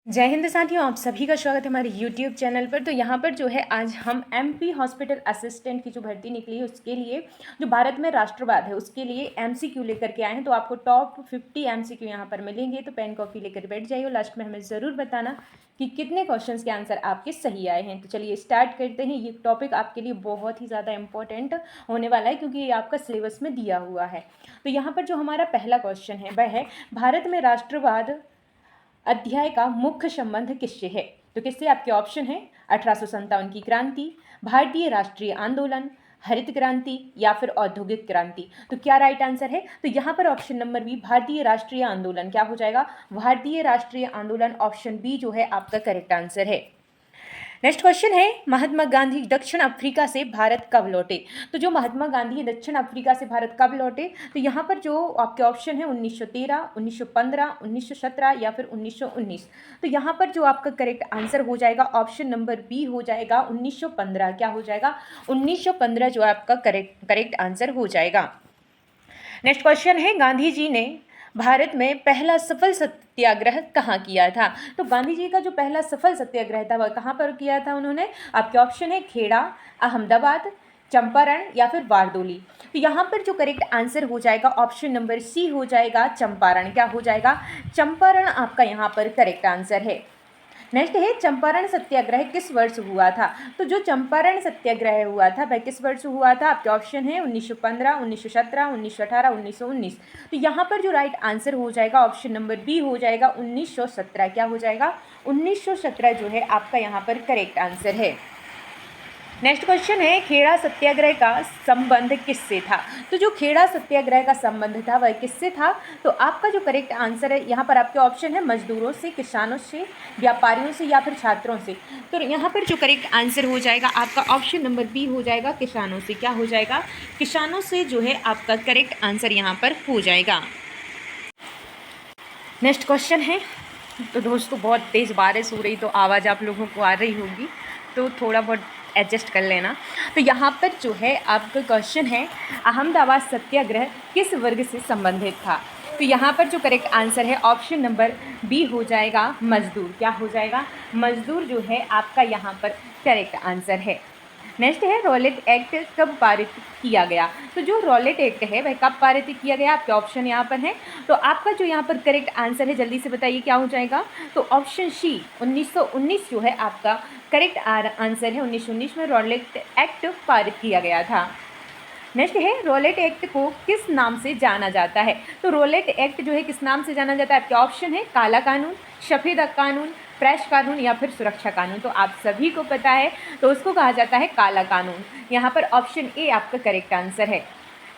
जय हिंद साथियों, आप सभी का स्वागत है हमारे YouTube चैनल पर। तो यहाँ पर जो है आज हम MP हॉस्पिटल असिस्टेंट की जो भर्ती निकली है उसके लिए जो भारत में राष्ट्रवाद है उसके लिए MCQ लेकर के आए हैं। तो आपको टॉप 50 MCQ यहाँ पर मिलेंगे। तो पेन कॉपी लेकर बैठ जाइए और लास्ट में हमें ज़रूर बताना कि कितने क्वेश्चंस के आंसर आपके सही आए हैं। तो चलिए स्टार्ट करते हैं। ये टॉपिक आपके लिए बहुत ही ज़्यादा इंपॉर्टेंट होने वाला है क्योंकि ये आपका सिलेबस में दिया हुआ है। तो यहाँ पर जो हमारा पहला क्वेश्चन है वह है भारत में राष्ट्रवाद अध्याय का मुख्य संबंध किससे है। तो किससे आपके ऑप्शन है 1857 की क्रांति, भारतीय राष्ट्रीय आंदोलन, हरित क्रांति या फिर औद्योगिक क्रांति। तो क्या राइट आंसर है? तो यहाँ पर ऑप्शन नंबर बी भारतीय राष्ट्रीय आंदोलन क्या हो जाएगा? भारतीय राष्ट्रीय आंदोलन ऑप्शन बी जो है आपका करेक्ट आंसर है। नेक्स्ट क्वेश्चन है महात्मा गांधी दक्षिण अफ्रीका से भारत कब लौटे। तो जो महात्मा गांधी दक्षिण अफ्रीका से भारत कब लौटे, तो यहाँ पर जो आपके ऑप्शन है 1913, 1915, 1917 या फिर 1919। तो यहाँ पर जो आपका करेक्ट आंसर हो जाएगा ऑप्शन नंबर बी हो जाएगा 1915। क्या हो जाएगा? 1915 जो आपका करेक्ट आंसर हो जाएगा। नेक्स्ट क्वेश्चन है गांधी जी ने भारत में पहला सफल सत्याग्रह कहाँ किया था। तो गांधी जी का जो पहला सफल सत्याग्रह था वह कहाँ पर किया था उन्होंने? आपके ऑप्शन है खेड़ा, अहमदाबाद, चंपारण या फिर बारदोली। तो यहाँ पर जो करेक्ट आंसर हो जाएगा ऑप्शन नंबर सी हो जाएगा चंपारण। क्या हो जाएगा? चंपारण आपका यहाँ पर करेक्ट आंसर है। नेक्स्ट है चंपारण सत्याग्रह किस वर्ष हुआ था। तो जो चंपारण सत्याग्रह हुआ था वह किस वर्ष हुआ था? आपके ऑप्शन है 1915, 1917, 1918, 1919। तो यहाँ पर जो राइट आंसर हो जाएगा ऑप्शन नंबर बी हो जाएगा 1917। क्या हो जाएगा? 1917 जो है आपका यहाँ पर करेक्ट आंसर है। नेक्स्ट क्वेश्चन है खेड़ा सत्याग्रह का संबंध किससे था। तो जो खेड़ा सत्याग्रह का संबंध था वह किससे था? तो आपका जो करेक्ट आंसर है यहाँ पर आपके ऑप्शन है मजदूरों से, किसानों से, व्यापारियों से या फिर छात्रों से। तो यहाँ पर जो करेक्ट आंसर हो जाएगा आपका ऑप्शन नंबर बी हो जाएगा किसानों से। क्या हो जाएगा? किसानों से जो है आपका करेक्ट आंसर यहाँ पर हो जाएगा। नेक्स्ट क्वेश्चन है, तो दोस्तों बहुत तेज़ बारिश हो रही तो आवाज़ आप लोगों को आ रही होगी, तो थोड़ा बहुत एडजस्ट कर लेना। तो यहाँ पर जो है आपका क्वेश्चन है अहमदाबाद सत्याग्रह किस वर्ग से संबंधित था। तो यहाँ पर जो करेक्ट आंसर है ऑप्शन नंबर बी हो जाएगा मजदूर। क्या हो जाएगा? मजदूर जो है आपका यहाँ पर करेक्ट आंसर है। नेक्स्ट है रॉलेट एक्ट कब पारित किया गया। तो जो रॉलेट एक्ट है वह कब पारित किया गया? आपके ऑप्शन यहाँ पर है। तो आपका जो यहाँ पर करेक्ट आंसर है जल्दी से बताइए क्या हो जाएगा? तो ऑप्शन सी 1919 जो है आपका करेक्ट आंसर है। 1919 में रॉलेट एक्ट पारित किया गया था। नेक्स्ट है रॉलेट एक्ट को किस नाम से जाना जाता है। तो रॉलेट एक्ट जो है किस नाम से जाना जाता है? आपके ऑप्शन है काला कानून, सफ़ेद कानून, प्रेस कानून या फिर सुरक्षा कानून। तो आप सभी को पता है तो उसको कहा जाता है काला कानून। यहाँ पर ऑप्शन ए आपका करेक्ट आंसर है।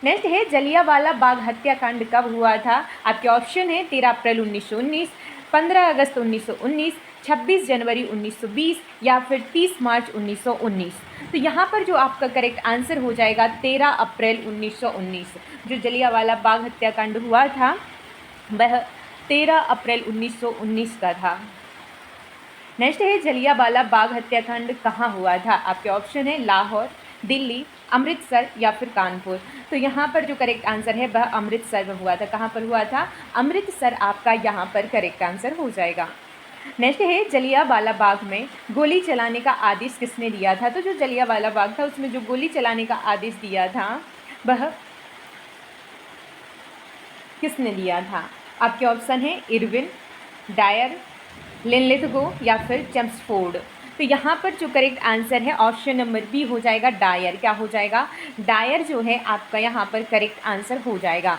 नेक्स्ट है जलियांवाला बाग हत्याकांड कब हुआ था। आपके ऑप्शन है 13 अप्रैल 1919, 15 अगस्त 1919, 26 जनवरी 1920 या फिर 30 मार्च 1919। तो यहाँ पर जो आपका करेक्ट आंसर हो जाएगा 13 अप्रैल 1919। जो जलियांवाला बाग हत्याकांड हुआ था वह 13 अप्रैल 1919 का था। नेक्स्ट है जलियांवाला बाग हत्याकांड कहाँ हुआ था। आपके ऑप्शन है लाहौर, दिल्ली, अमृतसर या फिर कानपुर। तो यहाँ पर जो करेक्ट आंसर है वह अमृतसर में हुआ था। कहाँ पर हुआ था? अमृतसर आपका यहाँ पर करेक्ट आंसर हो जाएगा। नेक्स्ट है जलियांवाला बाग में गोली चलाने का आदेश किसने दिया था। तो जो जलियांवाला बाग था उसमें जो गोली चलाने का आदेश दिया था वह किसने दिया था? आपके ऑप्शन है इरविन, डायर, लिनलिथगो या फिर चेम्सफोर्ड। तो यहाँ पर जो करेक्ट आंसर है ऑप्शन नंबर बी हो जाएगा डायर। क्या हो जाएगा? डायर जो है आपका यहाँ पर करेक्ट आंसर हो जाएगा।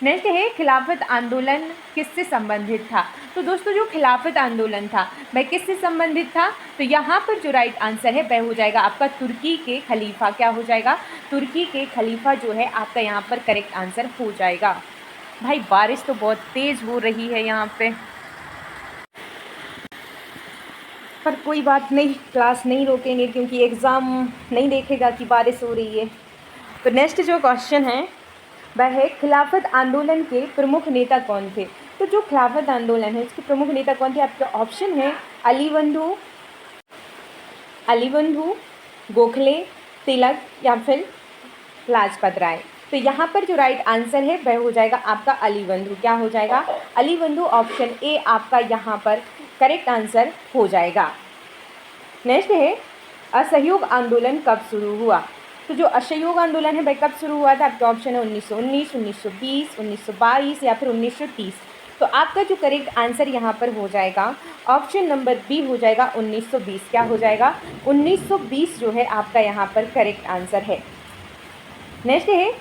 नेक्स्ट है खिलाफत आंदोलन किससे संबंधित था। तो दोस्तों जो खिलाफत आंदोलन था वह किससे संबंधित था। तो यहाँ पर जो राइट आंसर है वह हो जाएगा आपका तुर्की के खलीफा। क्या हो जाएगा? तुर्की के खलीफा जो है आपका यहाँ पर करेक्ट आंसर हो जाएगा। भाई बारिश तो बहुत तेज़ हो रही है यहाँ पे, पर कोई बात नहीं, क्लास नहीं रोकेंगे क्योंकि एग्ज़ाम नहीं देखेगा कि बारिश हो रही है। तो नेक्स्ट जो क्वेश्चन है वह है खिलाफत आंदोलन के प्रमुख नेता कौन थे। तो जो खिलाफत आंदोलन है उसके प्रमुख नेता कौन थे? आपके ऑप्शन है अली बंधु, गोखले, तिलक या फिर लाजपत राय। तो यहाँ पर जो राइट आंसर है वह हो जाएगा आपका अली बंधु। क्या हो जाएगा? अली बंधु ऑप्शन ए आपका यहाँ पर करेक्ट आंसर हो जाएगा। नेक्स्ट है असहयोग आंदोलन कब शुरू हुआ। तो जो असहयोग आंदोलन है वह कब शुरू हुआ था, आपके ऑप्शन है 1919, 1920, 1922 या फिर 1930। तो आपका जो करेक्ट आंसर यहाँ पर हो जाएगा ऑप्शन नंबर बी हो जाएगा 1920। क्या हो जाएगा, 1920 जो है आपका यहाँ पर करेक्ट आंसर है। नेक्स्ट है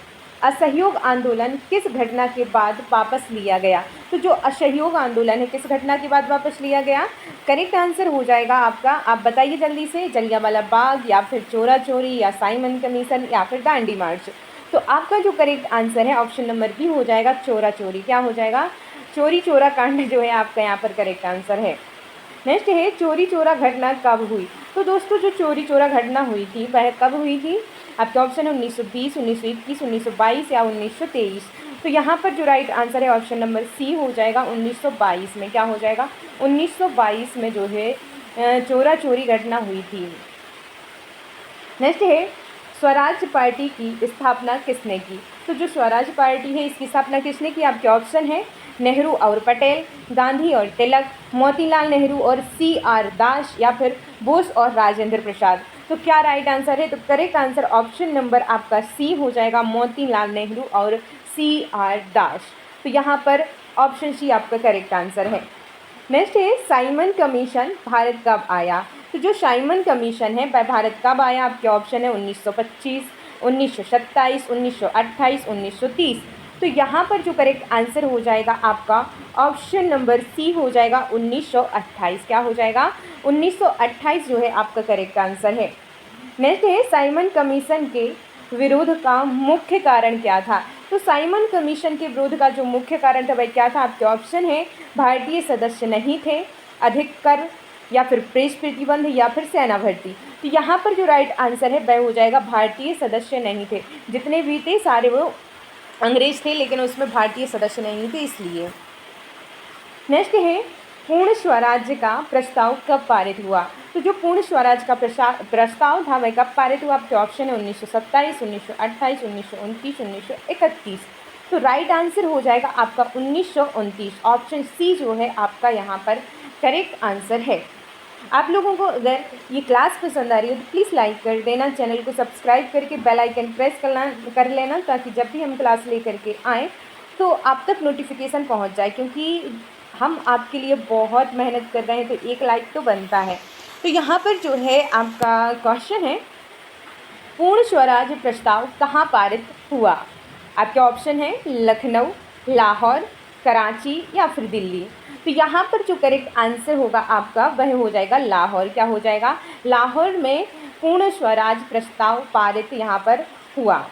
असहयोग आंदोलन किस घटना के बाद वापस लिया गया। तो जो असहयोग आंदोलन है किस घटना के बाद वापस लिया गया, करेक्ट आंसर हो जाएगा आपका, आप बताइए जल्दी से, जलियांवाला बाग या फिर चोरा चोरी या साइमन कमीशन या फिर दांडी मार्च। तो आपका जो करेक्ट आंसर है ऑप्शन नंबर बी हो जाएगा चोरा चोरी। क्या हो जाएगा, चोरी चोरा कांड जो है आपका यहाँ पर करेक्ट आंसर है। नेक्स्ट है चोरी चोरा घटना कब हुई। तो दोस्तों जो चोरी चोरा घटना हुई थी वह कब हुई थी, आपके ऑप्शन है 1920, 1921, 1922 या 1923। तो यहाँ पर जो राइट आंसर है ऑप्शन नंबर सी हो जाएगा 1922 में। क्या हो जाएगा, 1922 में जो है चोरा चोरी घटना हुई थी। नेक्स्ट है स्वराज पार्टी की स्थापना किसने की। तो जो स्वराज पार्टी है इसकी स्थापना किसने की, आपके ऑप्शन है नेहरू और पटेल, गांधी और तिलक, मोतीलाल नेहरू और CR दास या फिर बोस और राजेंद्र प्रसाद। तो क्या राइट आंसर है, तो करेक्ट आंसर ऑप्शन नंबर आपका सी हो जाएगा मोतीलाल नेहरू और CR दास। तो यहाँ पर ऑप्शन सी आपका करेक्ट आंसर है। नेक्स्ट है साइमन कमीशन भारत कब आया। तो जो साइमन कमीशन है वह भारत कब आया, आपके ऑप्शन है 1925, 1927, 1928, 1930। तो यहाँ पर जो करेक्ट आंसर हो जाएगा आपका ऑप्शन नंबर सी हो जाएगा 1928। क्या हो जाएगा, 1928 जो है आपका करेक्ट आंसर है। नेक्स्ट है साइमन कमीशन के विरोध का मुख्य कारण क्या था। तो साइमन कमीशन के विरोध का जो मुख्य कारण था वह क्या था, आपके ऑप्शन है भारतीय सदस्य नहीं थे, अधिक कर या फिर प्रेस प्रतिबंध या फिर सेना भर्ती। तो यहाँ पर जो राइट आंसर है वह हो जाएगा भारतीय सदस्य नहीं थे, जितने भी थे सारे वो अंग्रेज थे लेकिन उसमें भारतीय सदस्य नहीं थे इसलिए। नेक्स्ट है पूर्ण स्वराज्य का प्रस्ताव कब पारित हुआ। तो जो पूर्ण स्वराज का प्रस्ताव था वह कब पारित हुआ, आपके ऑप्शन है 1927, 1928, 1929, 1931। तो राइट आंसर हो जाएगा आपका 1929। ऑप्शन सी जो है आपका यहाँ पर करेक्ट आंसर है। आप लोगों को अगर ये क्लास पसंद आ रही है तो प्लीज़ लाइक कर देना, चैनल को सब्सक्राइब करके बेल आइकन प्रेस कर लेना ताकि जब भी हम क्लास लेकर के आएँ तो आप तक नोटिफिकेशन पहुंच जाए, क्योंकि हम आपके लिए बहुत मेहनत कर रहे हैं तो एक लाइक तो बनता है। तो यहाँ पर जो है आपका क्वेश्चन है पूर्ण स्वराज प्रस्ताव कहाँ पारित हुआ। आपके ऑप्शन है लखनऊ, लाहौर, कराची या फिर दिल्ली। तो यहाँ पर जो करेक्ट आंसर होगा आपका वह हो जाएगा लाहौर। क्या हो जाएगा, लाहौर में पूर्ण स्वराज प्रस्ताव पारित यहाँ पर हुआ।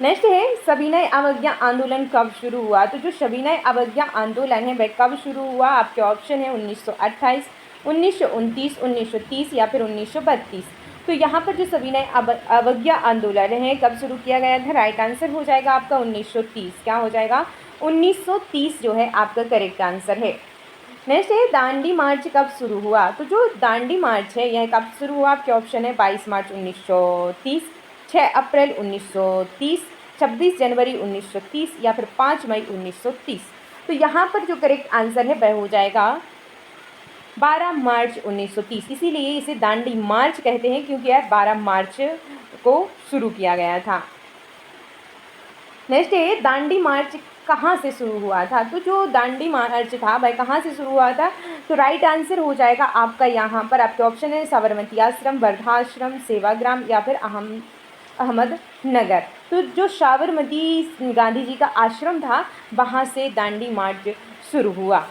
नेक्स्ट है सविनय अवज्ञा आंदोलन कब शुरू हुआ। तो जो सविनय अवज्ञा आंदोलन है वह कब शुरू हुआ, आपके ऑप्शन है 1928, 1929, 1930 या फिर 1932। तो यहाँ पर जो सविनय अवज्ञा आंदोलन है कब शुरू किया गया था, राइट आंसर हो जाएगा आपका 1930। क्या हो जाएगा, 1930 जो है आपका करेक्ट आंसर है। नेक्स्ट है दांडी मार्च कब शुरू हुआ। तो जो दांडी मार्च है यह कब शुरू हुआ, आपके ऑप्शन है 22 मार्च 1930, 6 अप्रैल 1930, 26 जनवरी 1930 या फिर 5 मई 1930। तो यहाँ पर जो करेक्ट आंसर है वह हो जाएगा 12 मार्च 1930। इसीलिए इसे दांडी मार्च कहते हैं क्योंकि यह 12 मार्च को शुरू किया गया था। नेक्स्ट है दांडी मार्च कहाँ से शुरू हुआ था। तो जो दांडी मार्च था वह कहाँ से शुरू हुआ था, तो राइट आंसर हो जाएगा आपका यहाँ पर, आपके ऑप्शन है साबरमती आश्रम, वर्धाश्रम, सेवाग्राम या फिर अहमदनगर। तो जो साबरमती गांधी जी का आश्रम था वहाँ से दांडी मार्च शुरू हुआ।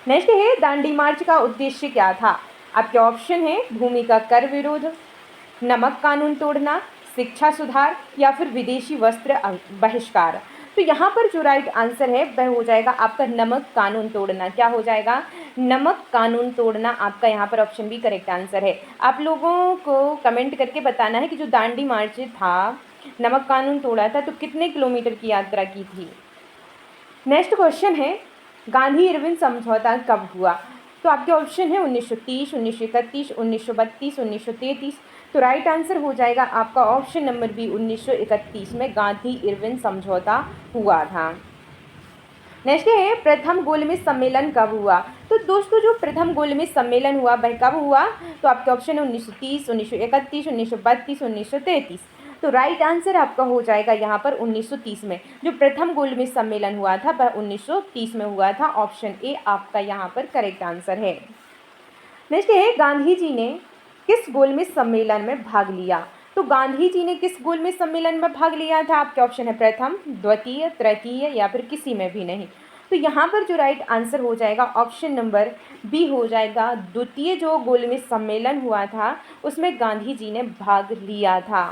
नेक्स्ट है दांडी मार्च का उद्देश्य क्या था, आपके ऑप्शन है भूमि का कर विरोध, नमक कानून तोड़ना, शिक्षा सुधार या फिर विदेशी वस्त्र बहिष्कार। तो यहाँ पर जो राइट आंसर है वह हो जाएगा आपका नमक कानून तोड़ना। क्या हो जाएगा, नमक कानून तोड़ना आपका यहाँ पर ऑप्शन भी करेक्ट आंसर है। आप लोगों को कमेंट करके बताना है कि जो दांडी मार्च था, नमक कानून तोड़ा था, तो कितने किलोमीटर की यात्रा की थी। नेक्स्ट क्वेश्चन है गांधी इरविन समझौता कब हुआ। तो आपके ऑप्शन है 1930, 1931, 1932, 1933। तो राइट आंसर हो जाएगा आपका ऑप्शन नंबर बी 1931 में गांधी इरविन समझौता हुआ था। नेक्स्ट है प्रथम गोलमेज सम्मेलन कब हुआ। तो दोस्तों जो प्रथम गोलमेज सम्मेलन हुआ वह कब हुआ, तो आपके ऑप्शन है 1930, 1931, 1932, 1933। तो राइट आंसर आपका हो जाएगा यहाँ पर 1930 में। जो प्रथम गोलमेज सम्मेलन हुआ था वह 1930 में हुआ था। ऑप्शन ए आपका यहाँ पर करेक्ट आंसर है। नेक्स्ट है गांधी जी ने किस गोलमेज सम्मेलन में भाग लिया। तो गांधी जी ने किस गोलमेज सम्मेलन में भाग लिया था, आपके ऑप्शन है प्रथम, द्वितीय, तृतीय या फिर किसी में भी नहीं। तो यहाँ पर जो राइट आंसर हो जाएगा ऑप्शन नंबर बी हो जाएगा। द्वितीय जो गोलमेज सम्मेलन हुआ था उसमें गांधी जी ने भाग लिया था।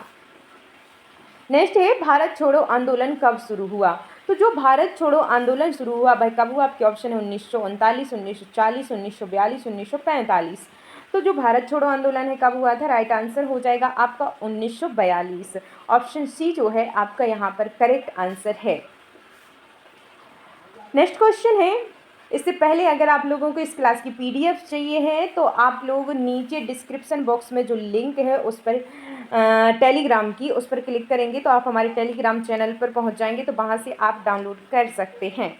नेक्स्ट है भारत छोड़ो आंदोलन कब शुरू हुआ। तो जो भारत छोड़ो आंदोलन शुरू हुआ वह कब हुआ, आपके ऑप्शन है 1939, 1940, 1942, 1945। तो जो भारत छोड़ो आंदोलन है कब हुआ था, राइट आंसर हो जाएगा आपका 1942। ऑप्शन सी जो है आपका यहाँ पर करेक्ट आंसर है। नेक्स्ट क्वेश्चन है, इससे पहले अगर आप लोगों को इस क्लास की पीडीएफ चाहिए है तो आप लोग नीचे डिस्क्रिप्शन बॉक्स में जो लिंक है उस पर टेलीग्राम की उस पर क्लिक करेंगे तो आप हमारे टेलीग्राम चैनल पर पहुंच जाएंगे, तो वहां से आप डाउनलोड कर सकते हैं।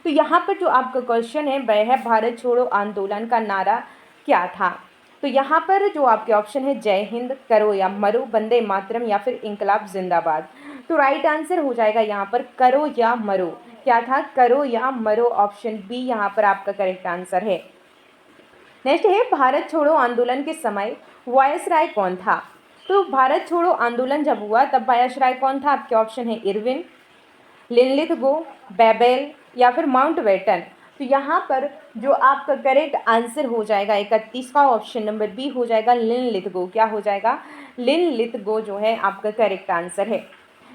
तो यहाँ पर जो आपका क्वेश्चन है वह है भारत छोड़ो आंदोलन का नारा क्या था। तो यहाँ पर जो आपके ऑप्शन है जय हिंद, करो या मरो, वंदे मातरम या फिर इंकलाब जिंदाबाद। तो राइट आंसर हो जाएगा यहाँ पर करो या मरो। क्या था, करो या मरो। ऑप्शन बी यहाँ पर आपका करेक्ट आंसर है। नेक्स्ट है भारत छोड़ो आंदोलन के समय वायसराय कौन था। तो भारत छोड़ो आंदोलन जब हुआ तब वायसराय कौन था, आपके ऑप्शन है इरविन, लिनलिथगो, बेबेल या फिर माउंटबेटन। तो यहाँ पर जो आपका करेक्ट आंसर हो जाएगा 31वां ऑप्शन नंबर बी हो जाएगा लिनलिथगो। क्या हो जाएगा, लिनलिथगो जो है आपका करेक्ट आंसर है।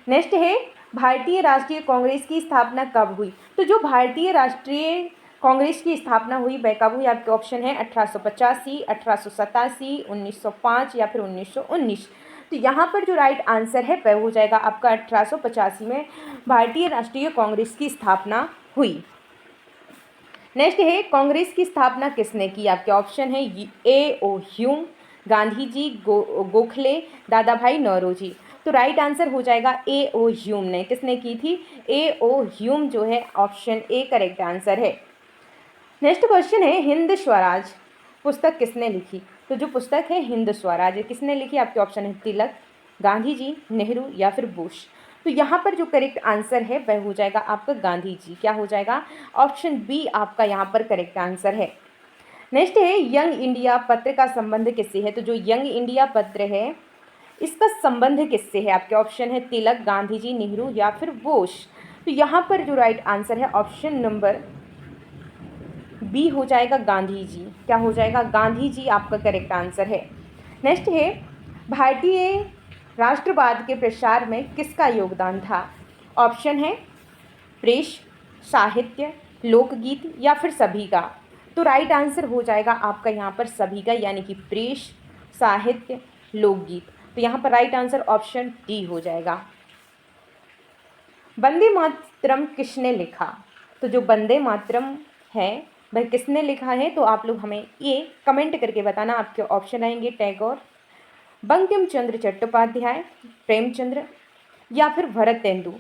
नेक्स्ट है भारतीय राष्ट्रीय कांग्रेस की स्थापना कब हुई। तो जो भारतीय राष्ट्रीय कांग्रेस की स्थापना हुई वह कब हुई, आपके ऑप्शन है 1885, 1887, 1905 या फिर 1919। तो यहाँ पर जो राइट आंसर है वह हो जाएगा आपका 1885 में भारतीय राष्ट्रीय कांग्रेस की स्थापना हुई। नेक्स्ट है कांग्रेस की स्थापना किसने की, आपके ऑप्शन है ए ओ ह्यूम, गांधी जी, गोखले, दादा भाई नौरोजी। तो राइट आंसर हो जाएगा ए ओ ह्यूम ने। किसने की थी, ए ओ ह्यूम जो है ऑप्शन ए करेक्ट आंसर है। नेक्स्ट क्वेश्चन है हिंद स्वराज पुस्तक किसने लिखी। तो जो पुस्तक है हिंद स्वराज किसने लिखी, आपके ऑप्शन है तिलक, गांधी जी, नेहरू या फिर बोस। तो यहाँ पर जो करेक्ट आंसर है वह हो जाएगा आपका गांधी जी। क्या हो जाएगा, ऑप्शन बी आपका यहाँ पर करेक्ट आंसर है। नेक्स्ट है यंग इंडिया पत्र का संबंध किससे है। तो जो यंग इंडिया पत्र है इसका संबंध किससे है, आपके ऑप्शन है तिलक, गांधी जी, नेहरू या फिर बोस। तो यहाँ पर जो राइट आंसर है ऑप्शन नंबर बी हो जाएगा गांधी जी। क्या हो जाएगा, गांधी जी आपका करेक्ट आंसर है। नेक्स्ट है भारतीय राष्ट्रवाद के प्रसार में किसका योगदान था। ऑप्शन है प्रेस, साहित्य, लोकगीत या फिर सभी का। तो राइट आंसर हो जाएगा आपका यहाँ पर सभी का, यानी कि प्रेस, साहित्य, लोकगीत। तो यहाँ पर राइट आंसर ऑप्शन डी हो जाएगा। वंदे मातरम किसने लिखा। तो जो वंदे मातरम है वह किसने लिखा है, तो आप लोग हमें ये कमेंट करके बताना। आपके ऑप्शन आएंगे टैगोर, बंकिम चंद्र चट्टोपाध्याय, प्रेमचंद्र या फिर भरत तेंदु।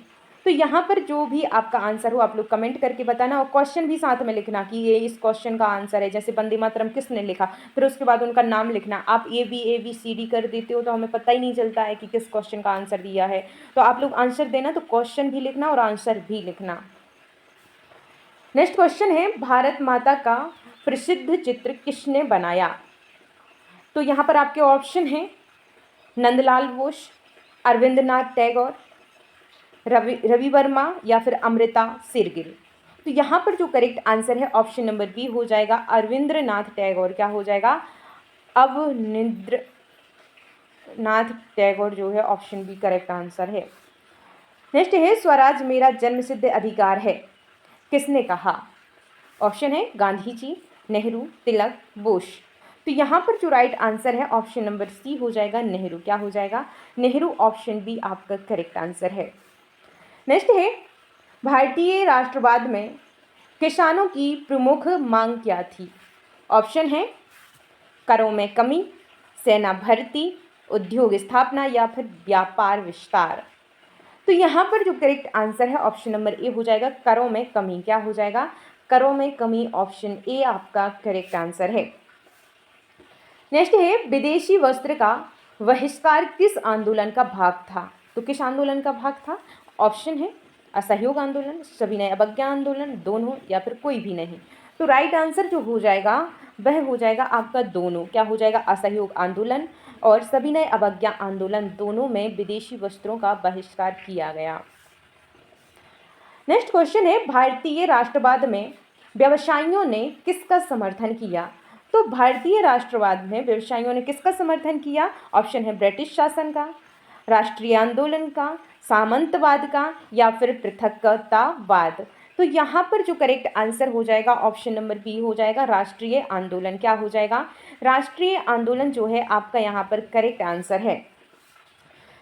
तो यहाँ पर जो भी आपका आंसर हो आप लोग कमेंट करके बताना और क्वेश्चन भी साथ में लिखना कि ये इस क्वेश्चन का आंसर है। जैसे वंदे मातरम किसने लिखा, फिर उसके बाद उनका नाम लिखना। आप ए बी सी डी कर देते हो तो हमें पता ही नहीं चलता है कि किस क्वेश्चन का आंसर दिया है। तो आप लोग आंसर देना तो क्वेश्चन भी लिखना और आंसर भी लिखना। नेक्स्ट क्वेश्चन है भारत माता का प्रसिद्ध चित्र किसने बनाया। तो यहाँ पर आपके ऑप्शन हैं नंदलाल बोस, अरविंदनाथ टैगोर, रवि वर्मा या फिर अमृता शेरगिल। तो यहाँ पर जो करेक्ट आंसर है ऑप्शन नंबर बी हो जाएगा अरविंद्रनाथ टैगोर। क्या हो जाएगा, अवनिंद्रनाथ टैगोर जो है ऑप्शन बी करेक्ट आंसर है। नेक्स्ट है स्वराज मेरा जन्मसिद्ध अधिकार है किसने कहा। ऑप्शन है गांधी जी, नेहरू, तिलक, बोस। तो यहाँ पर जो राइट आंसर है ऑप्शन नंबर सी हो जाएगा नेहरू। क्या हो जाएगा, नेहरू। ऑप्शन बी आपका करेक्ट आंसर है। नेक्स्ट है भारतीय राष्ट्रवाद में किसानों की प्रमुख मांग क्या थी। ऑप्शन है करों में कमी, सेना भर्ती, उद्योग स्थापना या फिर व्यापार विस्तार। तो यहाँ पर जो करेक्ट आंसर है ऑप्शन नंबर ए हो जाएगा, करों में कमी। क्या हो जाएगा? करों में कमी। ऑप्शन ए आपका करेक्ट आंसर है। नेक्स्ट है, विदेशी वस्त्र का बहिष्कार किस आंदोलन का भाग था? तो किस आंदोलन का भाग था? ऑप्शन है असहयोग आंदोलन, सविनय अवज्ञा आंदोलन, दोनों, या फिर कोई भी नहीं। तो राइट आंसर जो हो जाएगा वह हो जाएगा आपका दोनों। क्या हो जाएगा? असहयोग आंदोलन और सविनय अवज्ञा आंदोलन, दोनों में विदेशी वस्त्रों का बहिष्कार किया गया। नेक्स्ट क्वेश्चन है, भारतीय राष्ट्रवाद में व्यवसायियों ने किसका समर्थन किया? तो भारतीय राष्ट्रवाद में व्यवसायियों ने किसका समर्थन किया? ऑप्शन है ब्रिटिश शासन का, राष्ट्रीय आंदोलन का, सामंतवाद का, या फिर पृथकतावाद। तो यहाँ पर जो करेक्ट आंसर हो जाएगा ऑप्शन नंबर बी हो जाएगा, राष्ट्रीय आंदोलन। क्या हो जाएगा? राष्ट्रीय आंदोलन जो है आपका यहाँ पर करेक्ट आंसर है।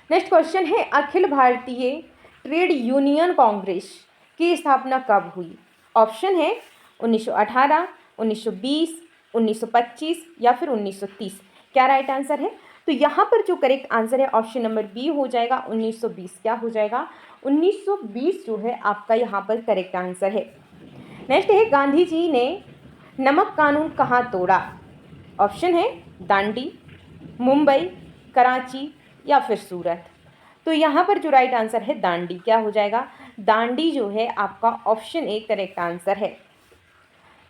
नेक्स्ट क्वेश्चन है, अखिल भारतीय ट्रेड यूनियन कांग्रेस की स्थापना कब हुई? ऑप्शन है 1918, 1920, 1925 या फिर 1930। क्या राइट आंसर है? तो यहाँ पर जो करेक्ट आंसर है ऑप्शन नंबर बी हो जाएगा 1920। क्या हो जाएगा? 1920 जो है आपका यहाँ पर करेक्ट आंसर है। नेक्स्ट है, गांधी जी ने नमक कानून कहाँ तोड़ा? ऑप्शन है दांडी, मुंबई, कराची या फिर सूरत। तो यहाँ पर जो राइट आंसर है दांडी। क्या हो जाएगा? दांडी जो है आपका ऑप्शन ए करेक्ट आंसर है।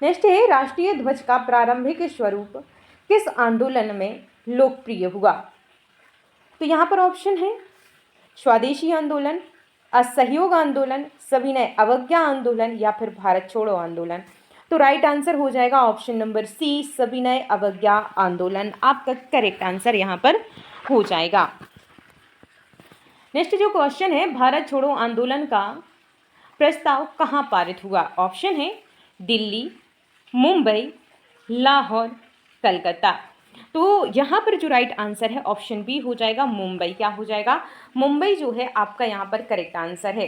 नेक्स्ट है, राष्ट्रीय ध्वज का प्रारंभिक स्वरूप किस आंदोलन में लोकप्रिय हुआ? तो यहाँ पर ऑप्शन है स्वदेशी आंदोलन, असहयोग आंदोलन, सविनय अवज्ञा आंदोलन या फिर भारत छोड़ो आंदोलन। तो राइट आंसर हो जाएगा ऑप्शन नंबर सी, सविनय अवज्ञा आंदोलन, आपका करेक्ट आंसर यहाँ पर हो जाएगा। नेक्स्ट जो क्वेश्चन है, भारत छोड़ो आंदोलन का प्रस्ताव कहाँ पारित हुआ? ऑप्शन है दिल्ली, मुंबई, लाहौर, कलकत्ता। तो यहाँ पर जो राइट आंसर है ऑप्शन बी हो जाएगा मुंबई। क्या हो जाएगा? मुंबई जो है आपका यहाँ पर करेक्ट आंसर है।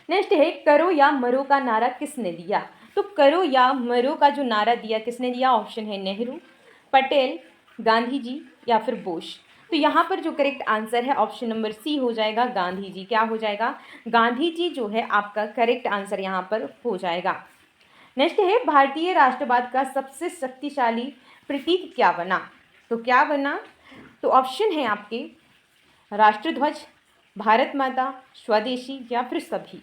नेक्स्ट है, करो या मरो का नारा किसने दिया? तो करो या मरो का जो नारा दिया किसने दिया? ऑप्शन है नेहरू, पटेल, गांधी जी या फिर बोस। तो यहाँ पर जो करेक्ट आंसर है ऑप्शन नंबर सी हो जाएगा गांधी जी। क्या हो जाएगा? गांधी जी जो है आपका करेक्ट आंसर यहाँ पर हो जाएगा। नेक्स्ट है, भारतीय राष्ट्रवाद का सबसे शक्तिशाली प्रतीक क्या बना? तो क्या बना? तो ऑप्शन है आपके राष्ट्रध्वज, भारत माता, स्वदेशी या फिर सभी।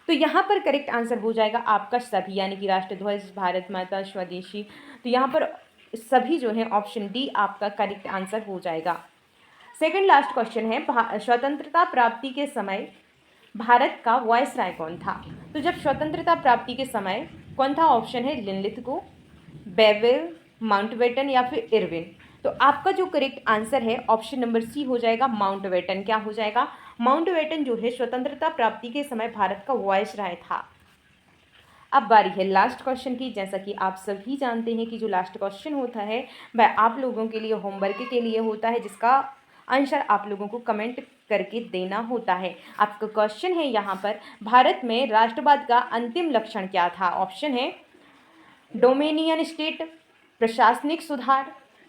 तो यहाँ पर करेक्ट आंसर हो जाएगा आपका सभी, यानी कि राष्ट्रध्वज, भारत माता, स्वदेशी। तो यहाँ पर सभी जो है ऑप्शन डी आपका करेक्ट आंसर हो जाएगा। सेकंड लास्ट क्वेश्चन है, स्वतंत्रता प्राप्ति के समय भारत का वायसराय कौन था? तो जब स्वतंत्रता प्राप्ति के समय कौन था? ऑप्शन है लिनलिथगो, बेवेल, माउंटबेटन या फिर इरविन। तो आपका जो करेक्ट आंसर है ऑप्शन नंबर सी हो जाएगा माउंटबेटन। क्या हो जाएगा? माउंटबेटन जो है स्वतंत्रता प्राप्ति के समय भारत का वायसराय था। अब बारी है लास्ट क्वेश्चन की। जैसा कि आप सभी जानते हैं कि जो लास्ट क्वेश्चन होता है वह आप लोगों के लिए होमवर्क के लिए होता है, जिसका आंसर आप लोगों को कमेंट करके देना होता है। आपका क्वेश्चन है यहाँ पर, भारत में राष्ट्रवाद का अंतिम लक्षण क्या था? ऑप्शन है डोमिनियन स्टेट, प्रशासनिक सुधार,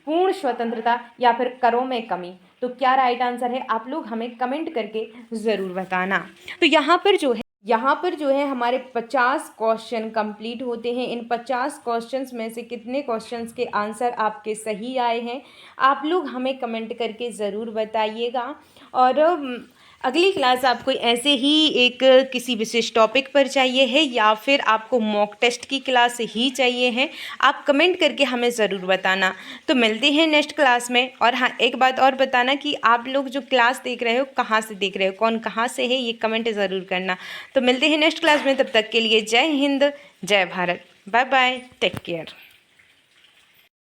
पूर्ण स्वतंत्रता या फिर करों में कमी। तो क्या राइट आंसर है? आप लोग हमें कमेंट करके ज़रूर बताना। तो यहाँ पर जो है हमारे 50 क्वेश्चन कंप्लीट होते हैं। इन 50 क्वेश्चंस में से कितने क्वेश्चंस के आंसर आपके सही आए हैं आप लोग हमें कमेंट करके ज़रूर बताइएगा। और अगली क्लास आपको ऐसे ही एक किसी विशेष टॉपिक पर चाहिए है या फिर आपको मॉक टेस्ट की क्लास ही चाहिए है, आप कमेंट करके हमें ज़रूर बताना। तो मिलते हैं नेक्स्ट क्लास में। और हाँ, एक बात और बताना कि आप लोग जो क्लास देख रहे हो कहाँ से देख रहे हो, कौन कहाँ से है, ये कमेंट ज़रूर करना। तो मिलते हैं नेक्स्ट क्लास में, तब तक के लिए जय हिंद, जय Bharat, bye bye, take care.